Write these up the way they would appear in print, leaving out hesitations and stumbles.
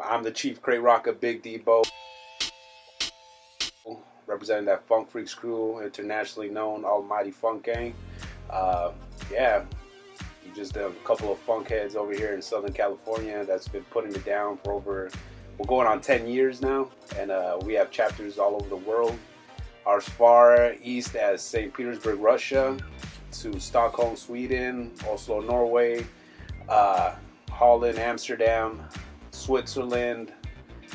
I'm the Chief Crate Rocker, Big DEBO, representing that Funk Freaks crew, internationally known Almighty Funk Gang. Yeah, just a couple of funk heads over here in Southern California that's been putting it down for we're going on 10 years now, and we have chapters all over the world, as far east as St. Petersburg, Russia, to Stockholm, Sweden, Oslo, Norway, Holland, Amsterdam, Switzerland,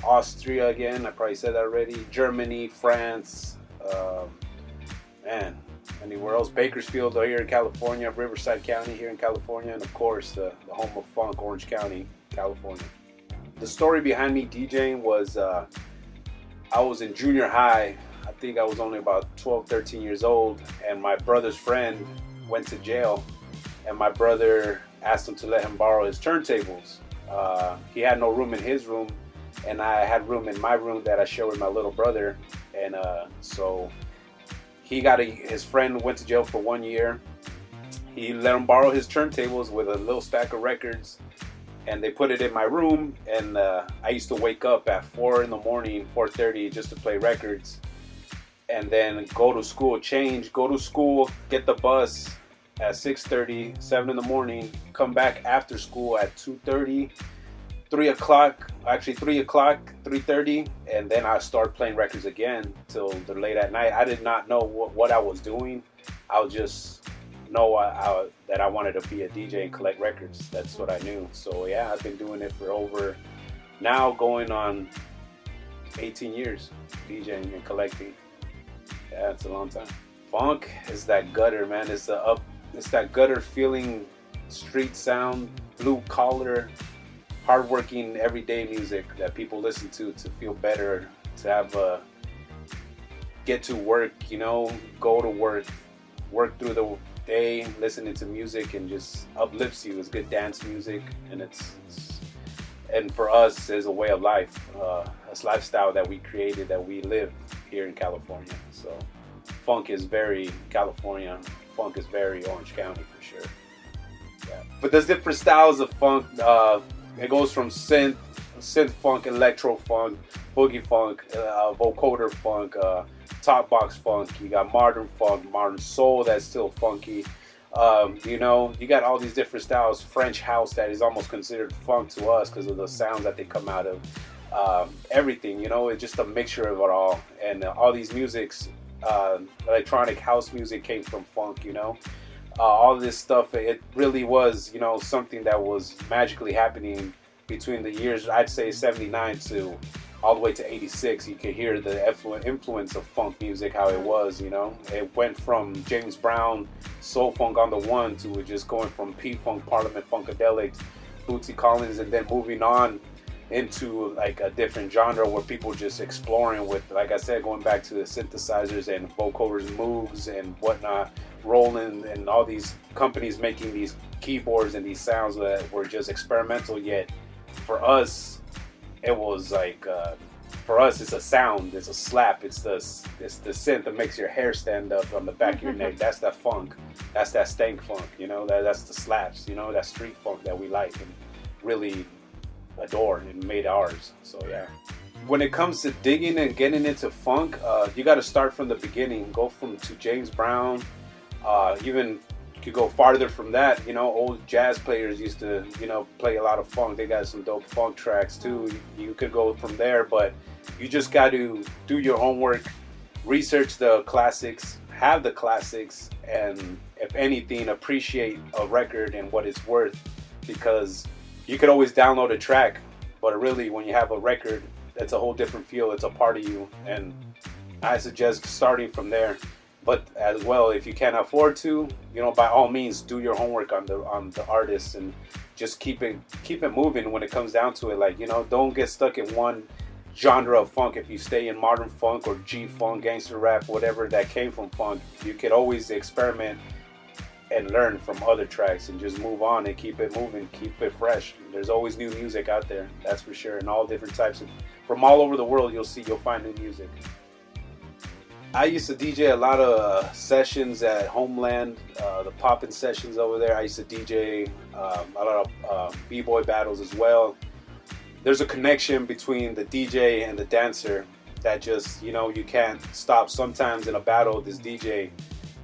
Austria again, I probably said that already, Germany, France, anywhere else, Bakersfield here in California, Riverside County here in California, and of course the home of funk, Orange County, California. The story behind me DJing was I was in junior high. I think I was only about 12, 13 years old, and my brother's friend went to jail, and my brother asked him to let him borrow his turntables. He had no room in his room, and I had room in my room that I share with my little brother, and so his friend went to jail for 1 year. He let him borrow his turntables with a little stack of records, and they put it in my room, and I used to wake up at 4 in the morning, 4:30, just to play records, and then go to school, get the bus at 6:30, 7 in the morning, come back after school at 2:30, 3 o'clock, 3:30, and then I start playing records again till the late at night. I did not know what I was doing. I would just know that I wanted to be a DJ and collect records. That's what I knew. So yeah, I've been doing it for now going on 18 years, DJing and collecting. Yeah, it's a long time. Funk is that gutter, man. It's that gutter feeling, street sound, blue collar, hardworking, everyday music that people listen to feel better, to have get to work, go to work through the day, listening to music, and just uplifts you. It's good dance music, and for us, it's a way of life, a lifestyle that we created, that we live here in California. So funk is very California. Funk is very Orange County for sure. Yeah. But there's different styles of funk. It goes from synth funk, electro funk, boogie funk, vocoder funk, top box funk. You got modern funk, modern soul that's still funky. You got all these different styles. French house that is almost considered funk to us because of the sounds that they come out of. Everything, it's just a mixture of it all. And all these musics, electronic house music came from funk, all this stuff, it really was, something that was magically happening between the years, I'd say 79 to all the way to 86. You could hear the influence of funk music, how it was, It went from James Brown, soul funk on the one, to it just going from P-Funk, Parliament Funkadelic, Bootsy Collins, and then moving on into like a different genre where people just exploring with, like I said, going back to the synthesizers and vocoders moves and whatnot, Roland and all these companies making these keyboards and these sounds that were just experimental, yet for us it was like for us it's a sound, it's a slap, it's the synth that makes your hair stand up on the back of your neck. That's that funk, that's that stank funk, that's the slaps, that street funk that we like and really adore and made ours. So yeah, when it comes to digging and getting into funk, you got to start from the beginning, go to James Brown. Even could go farther from that. Old jazz players used to play a lot of funk. They got some dope funk tracks too. You could go from there, but you just got to do your homework, research the classics, have the classics, and if anything, appreciate a record and what it's worth, because you could always download a track, but really when you have a record, it's a whole different feel. It's a part of you, and I suggest starting from there. But as well, if you can't afford to, by all means, do your homework on the artists and just keep it moving when it comes down to it. Like, don't get stuck in one genre of funk. If you stay in modern funk or G-funk, gangster rap, whatever that came from funk, you could always experiment and learn from other tracks and just move on and keep it moving, keep it fresh. There's always new music out there, that's for sure, and all different types from all over the world. You'll find new music. I used to DJ a lot of sessions at Homeland, the poppin' sessions over there. I used to DJ a lot of b-boy battles as well. there's a connection between the DJ and the dancer that just, you know, you can't stop. Sometimes in a battle, this DJ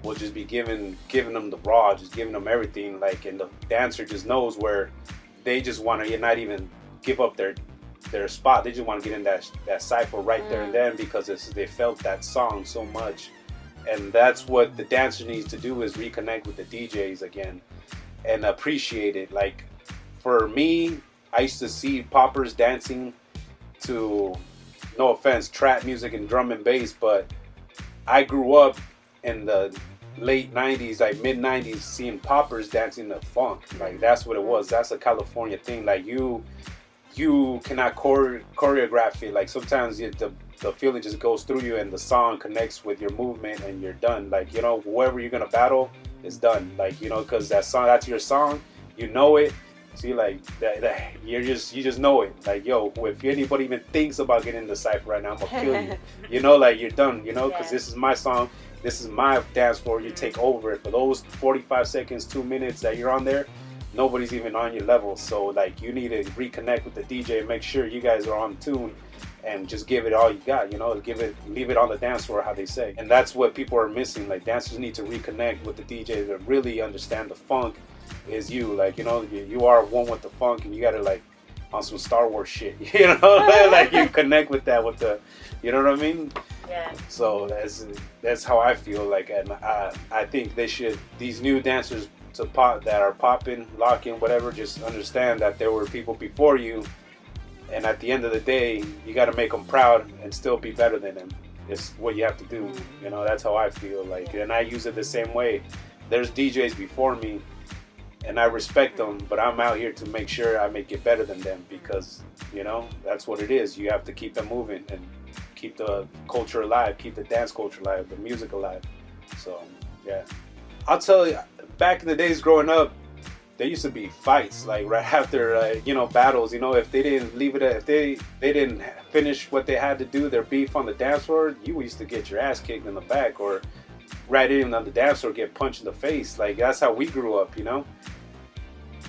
will just be giving them the raw, just giving them everything, like, and the dancer just knows where they just want to not even give up their spot. They just want to get in that cypher right there and then, because they felt that song so much. And that's what the dancer needs to do, is reconnect with the DJs again and appreciate it. Like, for me, I used to see poppers dancing to, no offense, trap music and drum and bass, but I grew up in the late 90s, like mid 90s, seeing poppers dancing to funk. Like, that's what it was. That's a California thing. Like, you cannot choreograph it. Like, sometimes the feeling just goes through you and the song connects with your movement and you're done. Like, you know, whoever you're gonna battle is done. Like, you know, because that's your song, you know it. See, like, that you just know it. Like, yo, if anybody even thinks about getting in the cypher right now, I'm gonna kill you. You know, like, you're done, you know, because this is my song, this is my dance floor, you take over it. For those 45 seconds, 2 minutes that you're on there, nobody's even on your level. So, like, you need to reconnect with the DJ and make sure you guys are on tune and just give it all you got, you know, leave it on the dance floor, how they say. And that's what people are missing. Like, dancers need to reconnect with the DJ to really understand the funk is you. Like, you know, you are one with the funk, and you gotta, like, on some Star Wars shit, you know, like, you connect with that, with the, you know what I mean? Yeah. So that's how I feel. Like, and I think these new dancers that are popping, locking, whatever, just understand that there were people before you, and at the end of the day, you got to make them proud and still be better than them. It's what you have to do. You know, that's how I feel. Like, and I use it the same way. There's DJs before me, and I respect them, but I'm out here to make sure I make it better than them, because, you know, that's what it is. You have to keep them moving and keep the culture alive, keep the dance culture alive, the music alive. So, yeah. I'll tell you, back in the days growing up, there used to be fights, like, right after, you know, battles. You know, if they didn't leave it, if they didn't finish what they had to do, their beef on the dance floor, you used to get your ass kicked in the back, or right in on the dance floor, get punched in the face. Like, that's how we grew up, you know.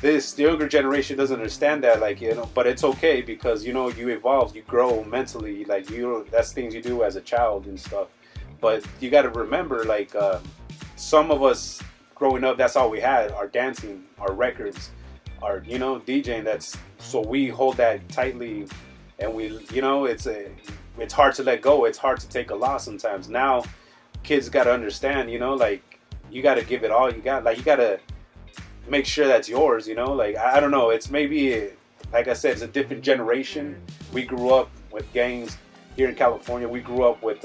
The younger generation doesn't understand that, like, you know, but it's okay, because, you know, you evolve, you grow mentally, like, that's things you do as a child and stuff. But you got to remember, like, some of us growing up, that's all we had, our dancing, our records, our, you know, DJing. So we hold that tightly, and we, you know, it's hard to let go. It's hard to take a loss sometimes. Now, kids got to understand, you know, like, you got to give it all you got. Like, you got to make sure that's yours, you know. Like, I don't know, it's maybe, like I said, it's a different generation. We grew up with gangs here in California. We grew up with,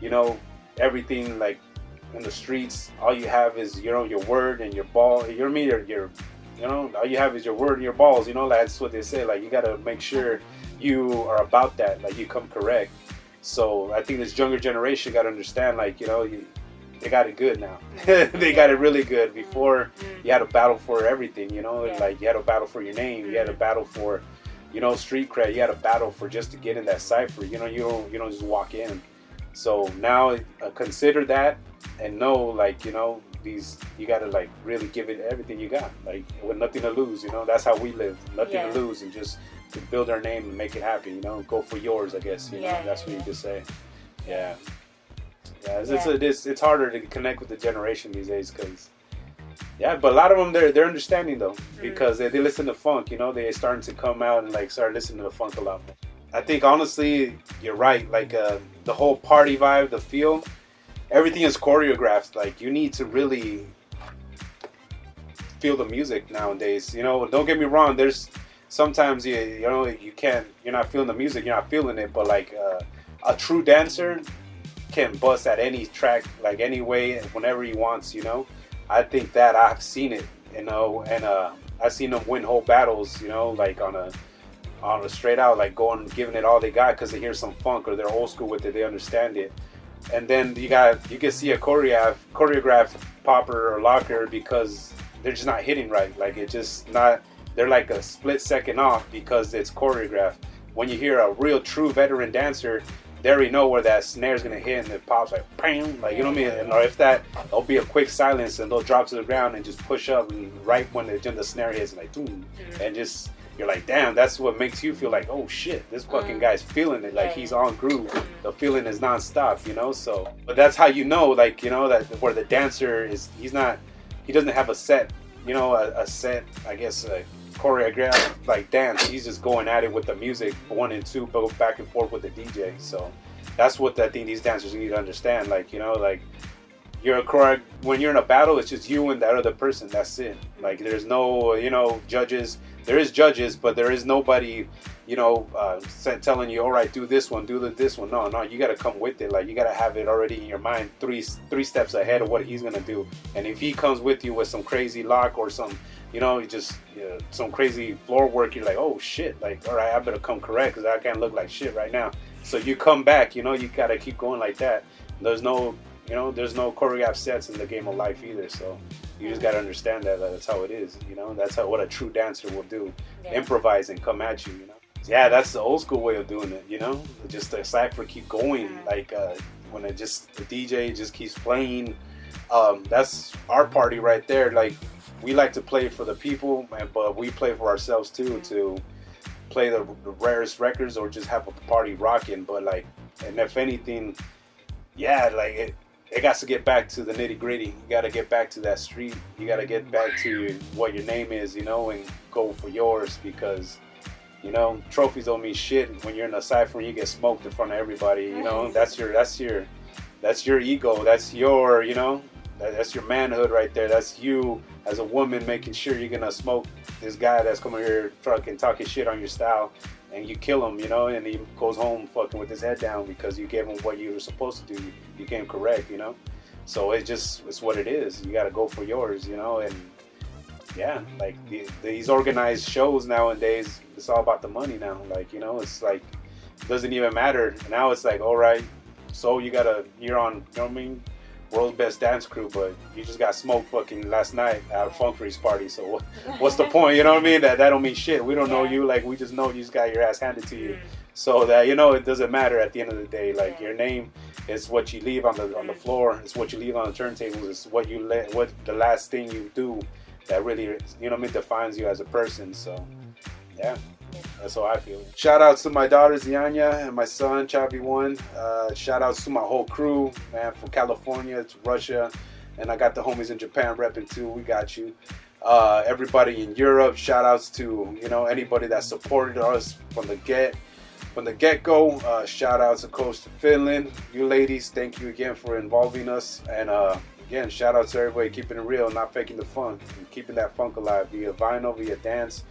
you know, everything, like, in the streets. All you have is, you know, your word and your ball. You know what I mean? Your you know, all you have is your word and your balls. You know, that's what they say. Like, you got to make sure you are about that. Like, you come correct. So I think this younger generation got to understand, like, you know, they got it good now. They got it really good. Before, you had to battle for everything, you know. Like, you had to battle for your name. You had to battle for, you know, street cred. You had to battle for just to get in that cypher. You know, you don't just walk in. So now, consider that, and know, like, you know, you got to, like, really give it everything you got, like, with nothing to lose. You know, that's how we live, nothing to lose, and just to build our name and make it happen. You know, go for yours, I guess. You know, that's what you could say. Yeah. It's harder to connect with the generation these days, because, but a lot of them, they're understanding, though, because they listen to funk. You know, they're starting to come out and, like, start listening to funk a lot more. I think, honestly, you're right. Like, the whole party vibe, the feel, everything is choreographed. Like, you need to really feel the music nowadays. You know, don't get me wrong. There's sometimes you know, you're not feeling the music, you're not feeling it. But, like, a true dancer can bust at any track, like, any way, whenever he wants. You know, I think that I've seen it. You know, and I've seen them win whole battles. You know, like, on a straight out, like, going, giving it all they got because they hear some funk, or they're old school with it, they understand it. And then you can see a choreographed popper or locker, because they're just not hitting right. Like, it's just not, they're like a split second off because it's choreographed. When you hear a real true veteran dancer, they already know where that snare is gonna hit, and it pops like bam, like, you know what I mean? Or if that, there'll be a quick silence, and they'll drop to the ground and just push up, and right when the snare hits, like boom, and just you're like, damn, that's what makes you feel like, oh shit, this fucking guy's feeling it, like he's on groove. The feeling is nonstop, you know. So, but that's how you know, like, you know, that where the dancer is, he doesn't have a set, you know, a set, I guess, choreographed like dance. He's just going at it with the music, 1 and 2, go back and forth with the DJ. So that's what I think these dancers need to understand. Like, you know, like when you're in a battle, it's just you and that other person. That's it. Like, there's no, you know, judges. There is judges, but there is nobody, you know, telling you, all right, do this one, do this one. No, you got to come with it. Like, you got to have it already in your mind, three steps ahead of what he's gonna do. And if he comes with you with some crazy lock or some, you know, some crazy floor work, you're like, oh shit, like, all right, I better come correct because I can't look like shit right now. So you come back, you know, you got to keep going like that. There's no choreographed sets in the game of life either. So you just got to understand that that's how it is, you know. That's what a true dancer will do. Improvise and come at you, you know. Yeah, that's the old school way of doing it, you know. Just the cypher keep going, like when the DJ just keeps playing. That's our party right there. Like, we like to play for the people, but we play for ourselves too, to play the rarest records or just have a party rocking. But like, and if anything, yeah, like it got to get back to the nitty gritty. You got to get back to that street. You got to get back to what your name is, you know, and go for yours, because, you know, trophies don't mean shit when you're in a cypher and you get smoked in front of everybody. You know, that's your ego. That's your, you know, that's your manhood right there. That's you as a woman making sure you're gonna smoke this guy that's coming here fucking talking shit on your style, and you kill him, you know, and he goes home fucking with his head down because you gave him what you were supposed to do. You came correct, you know. So it's what it is. You got to go for yours, you know. And yeah, like these organized shows nowadays, it's all about the money now. Like, you know, it's like, it doesn't even matter now. It's like, all right, so you're on, you know what I mean, world's best dance crew, but you just got smoked fucking last night at a Funk Freaks party. So what's the point? You know what I mean? That don't mean shit. We don't know you. Like, we just know you just got your ass handed to you. So that, you know, it doesn't matter at the end of the day. Like, your name is what you leave on the floor. It's what you leave on the turntables. It's what the last thing you do that really, you know what I mean, defines you as a person. So yeah. That's how I feel. Shout outs to my daughters Yanya and my son Chavi One. Shout outs to my whole crew, man, from California to Russia, and I got the homies in Japan repping too. We got you. Everybody in Europe. Shout outs to, you know, anybody that supported us from the get go. Shout outs of course to Finland. You ladies, thank you again for involving us. And again, shout out to everybody keeping it real, not faking the funk, and keeping that funk alive via vinyl, via dance,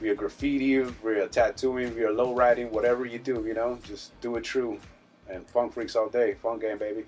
via graffiti, via tattooing, via low riding, whatever you do, you know, just do it true. And Funk Freaks all day. Funk game, baby.